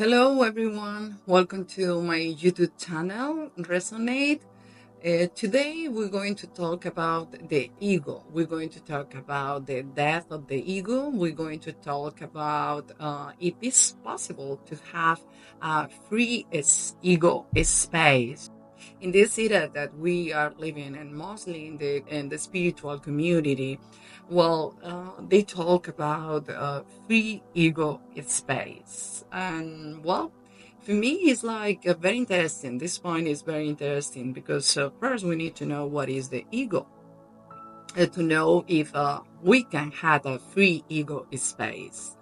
Hello, everyone. Welcome to my YouTube channel, Resonate. Today, we're going to talk about the ego. We're going to talk about the death of the ego. We're going to talk about if it's possible to have a free ego space in this era that we are living, and mostly in the spiritual community. They talk about free ego space, and for me, it's like very interesting. This point is very interesting because first we need to know what is the ego, to know if we can have a free ego space.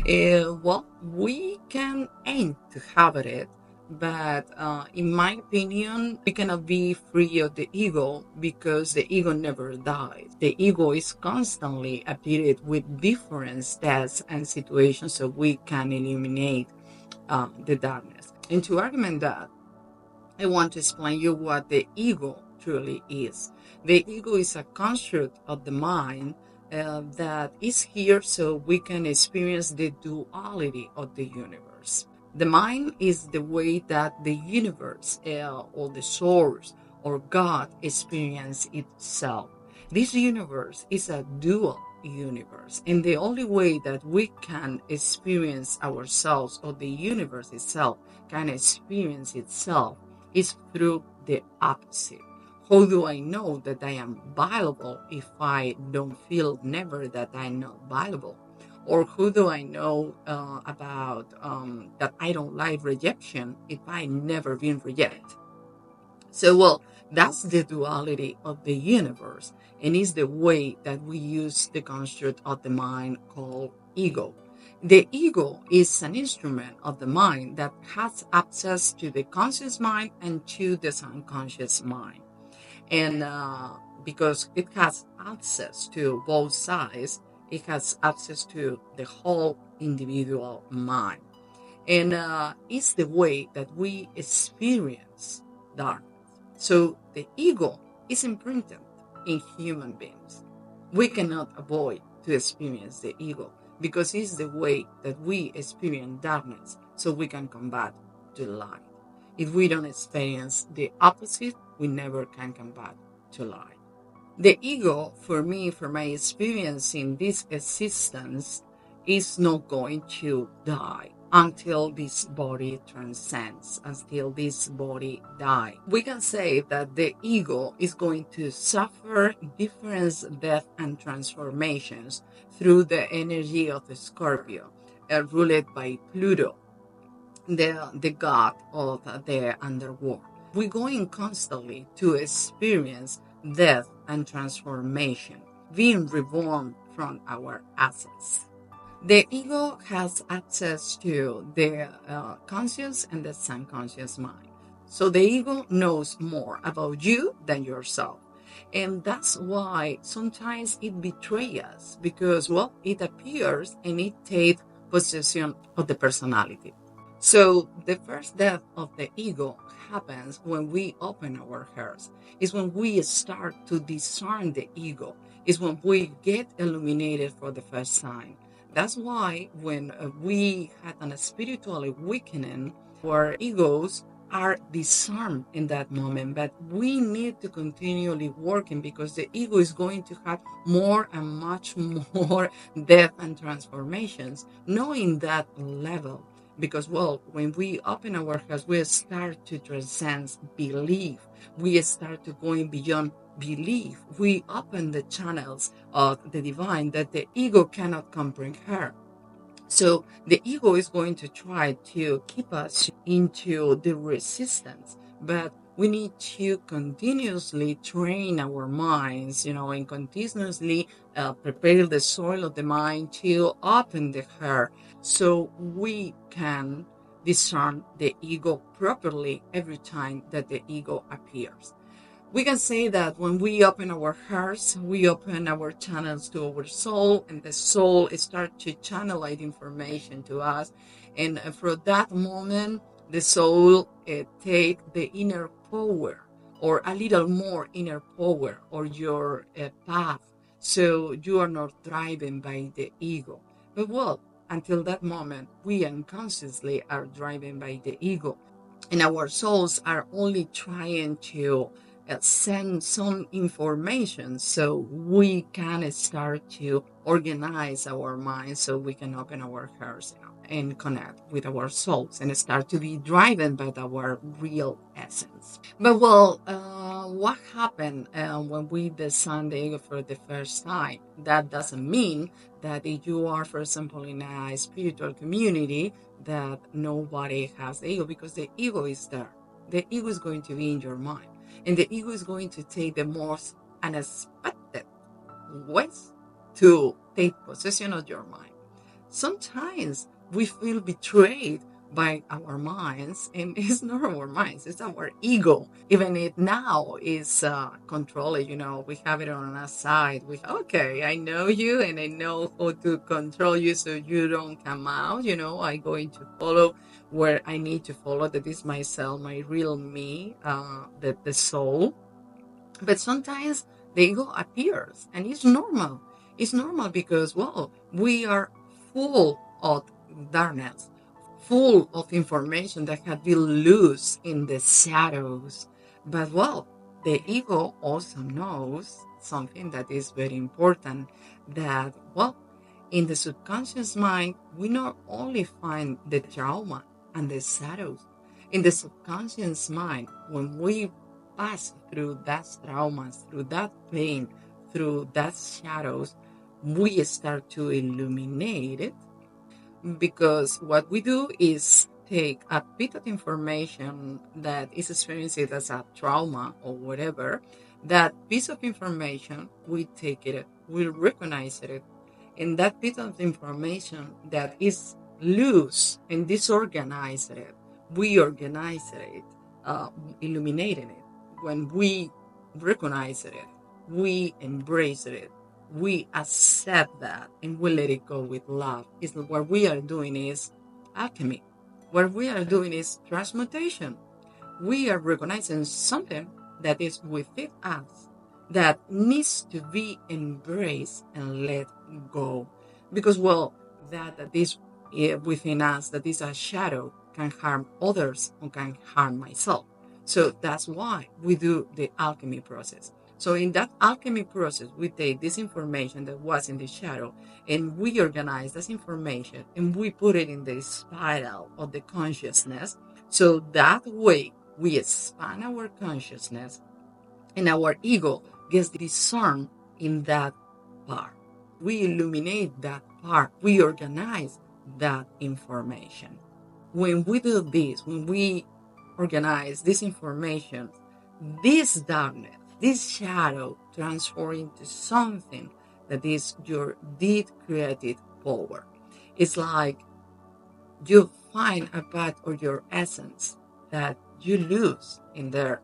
We can aim to have it, but in my opinion, we cannot be free of the ego because the ego never dies. The ego is constantly appeared with different states and situations so we can eliminate the darkness. And to argument that, I want to explain you what the ego truly is. The ego is a construct of the mind that is here so we can experience the duality of the universe. The mind is the way that the universe or the source or God experience itself. This universe is a dual universe, and the only way that we can experience ourselves or the universe itself can experience itself is through the opposite. How do I know that I am valuable if I don't feel never that I'm not valuable? Or who do I know about that I don't like rejection if I never been rejected? That's the duality of the universe, and is the way that we use the construct of the mind called ego. The ego is an instrument of the mind that has access to the conscious mind and to the subconscious mind. And because it has access to both sides, it has access to the whole individual mind. And it's the way that we experience darkness. So the ego is imprinted in human beings. We cannot avoid to experience the ego because it's the way that we experience darkness so we can combat the light. If we don't experience the opposite, we never can combat to light. The ego, for me, for my experience in this existence, is not going to die until this body transcends, until this body dies. We can say that the ego is going to suffer different death and transformations through the energy of the Scorpio, ruled by Pluto, the god of the underworld. We're going constantly to experience death and transformation, being reborn from our assets. The ego has access to the conscious and the subconscious mind. So the ego knows more about you than yourself. And that's why sometimes it betrays us because, it appears and it takes possession of the personality. So the first death of the ego happens when we open our hearts. It's when we start to discern the ego. It's when we get illuminated for the first time. That's why when we had a spiritual awakening, our egos are disarmed in that moment, but we need to continually working because the ego is going to have more and much more death and transformations, knowing that level. Because, when we open our hearts, we start to transcend belief. We start to going beyond belief. We open the channels of the divine that the ego cannot comprehend. So the ego is going to try to keep us into the resistance, but we need to continuously train our minds, and continuously prepare the soil of the mind to open the heart so we can discern the ego properly every time that the ego appears. We can say that when we open our hearts, we open our channels to our soul, and the soul starts to channelize information to us. And for that moment, the soul take the inner power, or a little more inner power, or your path. So you are not driven by the ego. But until that moment, we unconsciously are driven by the ego, and our souls are only trying to send some information so we can start to organize our minds, so we can open our hearts, and connect with our souls and start to be driven by our real essence. But well, what happened when we design the ego for the first time? That doesn't mean that if you are, for example, in a spiritual community, that nobody has the ego, because the ego is there. The ego is going to be in your mind, and the ego is going to take the most unexpected ways to take possession of your mind. Sometimes we feel betrayed by our minds, and it's not our minds, it's our ego. Even it now is controlling, we have it on our side. Okay, I know you and I know how to control you so you don't come out. I'm going to follow where I need to follow. That is myself, my real me, the soul. But sometimes the ego appears, and it's normal. It's normal because, well, we are full of darkness, full of information that has been loose in the shadows. But, well, the ego also knows something that is very important, that, well, in the subconscious mind, we not only find the trauma and the shadows. In the subconscious mind, when we pass through that traumas, through that pain, through that shadows, we start to illuminate it, because what we do is take a bit of information that is experienced as a trauma or whatever. That piece of information, we take it, we recognize it, and that bit of information that is loose and disorganized, we organize it, uh, illuminating it. When we recognize it, we embrace it, we accept that, and we let it go with love. Is what we are doing is alchemy. What we are doing is transmutation. We are recognizing something that is within us that needs to be embraced and let go. Because, well, that is within us, that is a shadow, can harm others or can harm myself. So that's why we do the alchemy process. So in that alchemy process, we take this information that was in the shadow and we organize this information and we put it in the spiral of the consciousness. So that way we expand our consciousness, and our ego gets discerned in that part. We illuminate that part. We organize that information. When we do this, when we organize this information, this darkness, this shadow transforms into something that is your deep creative power. It's like you find a part of your essence that you lose in there,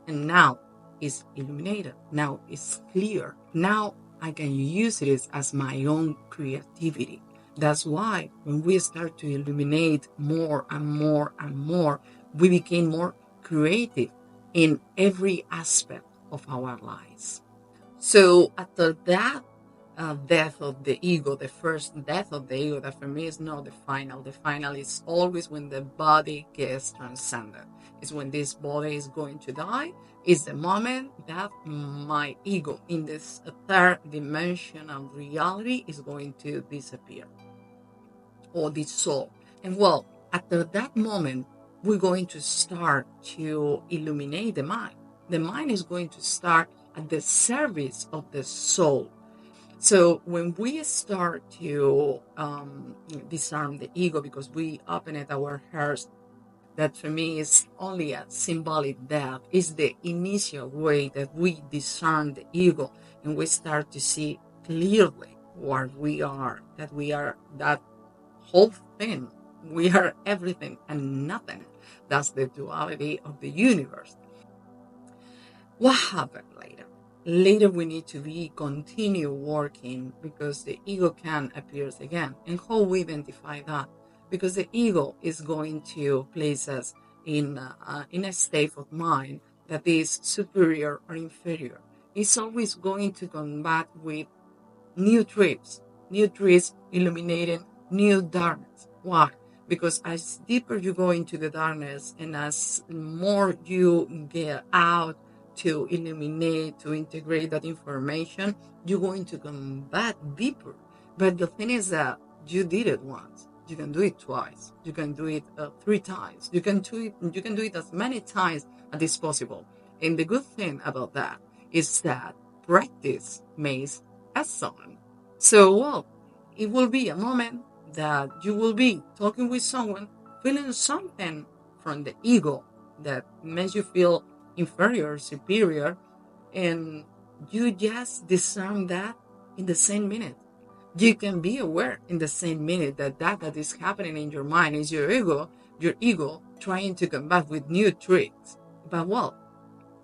and now it's illuminated. Now it's clear. Now I can use it as my own creativity. That's why when we start to illuminate more and more and more, we became more creative in every aspect of our lives. So after that death of the ego, the first death of the ego, that for me is not the final. The final is always when the body gets transcended. It's when this body is going to die. Is the moment that my ego in this third dimension of reality is going to disappear or dissolve. And well, after that moment, we're going to start to illuminate the mind. The mind is going to start at the service of the soul. So when we start to disarm the ego, because we open it our hearts, that for me is only a symbolic death, is the initial way that we discern the ego and we start to see clearly what we are, that we are that whole thing. We are everything and nothing. That's the duality of the universe. What happened later? Later we need to be continue working, because the ego can appear again. And how we identify that? Because the ego is going to place us in a state of mind that is superior or inferior. It's always going to combat with new trips illuminating new darkness. Why? Because as deeper you go into the darkness and as more you get out to illuminate, to integrate that information, you're going to come back deeper. But the thing is that you did it once. You can do it twice. You can do it 3 times. You can do it. You can do it as many times as is possible. And the good thing about that is that practice makes excellent. So, well, it will be a moment that you will be talking with someone, feeling something from the ego that makes you feel inferior, superior, and you just discern that in the same minute. You can be aware in the same minute that that is happening in your mind is your ego trying to come back with new tricks. But well,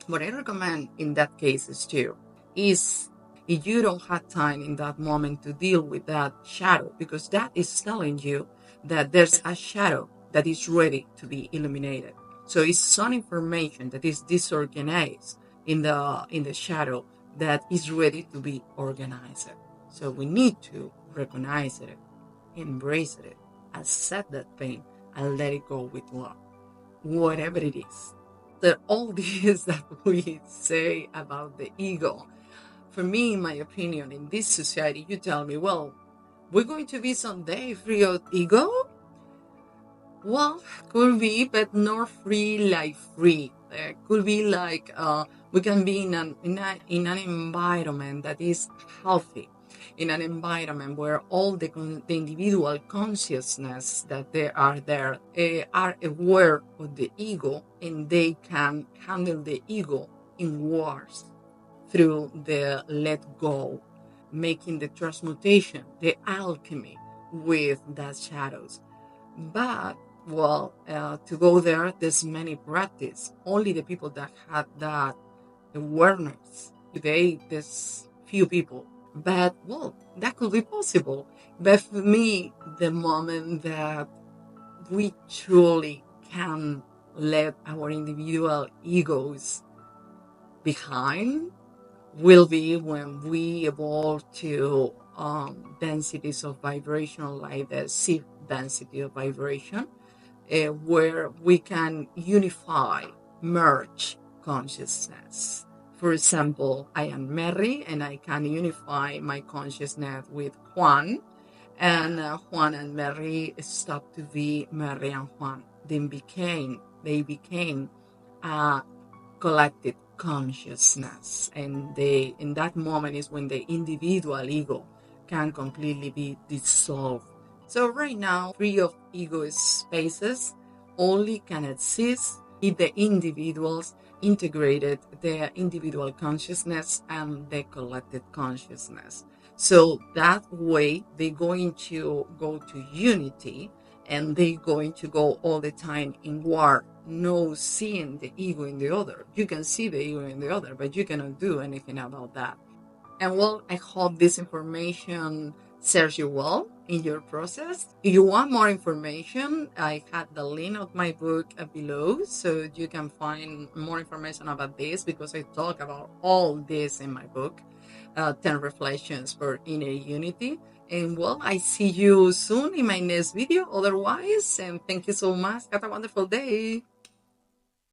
what I recommend in that case is too is if you don't have time in that moment to deal with that shadow, because that is telling you that there's a shadow that is ready to be illuminated. So it's some information that is disorganized in the shadow that is ready to be organized. So we need to recognize it, embrace it, accept that pain, and let it go with love, whatever it is. That all this that we say about the ego, for me, in my opinion, in this society, you tell me, well, we're going to be someday free of ego? Well, could be, but not free like free. Could be like we can be in an environment that is healthy, in an environment where all the individual consciousness that they are there are aware of the ego, and they can handle the ego in wars through the let go, making the transmutation, the alchemy with that shadows. But well, to go there, there's many practice. Only the people that have that awareness. Today, there's few people. But well, that could be possible. But for me, the moment that we truly can let our individual egos behind will be when we evolve to densities of vibration, like the C density of vibration, where we can unify, merge consciousness. For example, I am Mary and I can unify my consciousness with Juan, and Juan and Mary stopped to be Mary and Juan. They became a collective consciousness, and they in that moment is when the individual ego can completely be dissolved. So right now, free of ego spaces only can exist if the individuals integrated their individual consciousness and the collective consciousness. So that way they're going to go to unity, and they're going to go all the time in war, no seeing the ego in the other. You can see the ego in the other, but you cannot do anything about that. And well, I hope this information serves you well in your process. If you want more information, I had the link of my book below, so you can find more information about this, because I talk about all this in my book, 10 Reflections for Inner Unity. And well, I see you soon in my next video otherwise. And thank you so much. Have a wonderful day.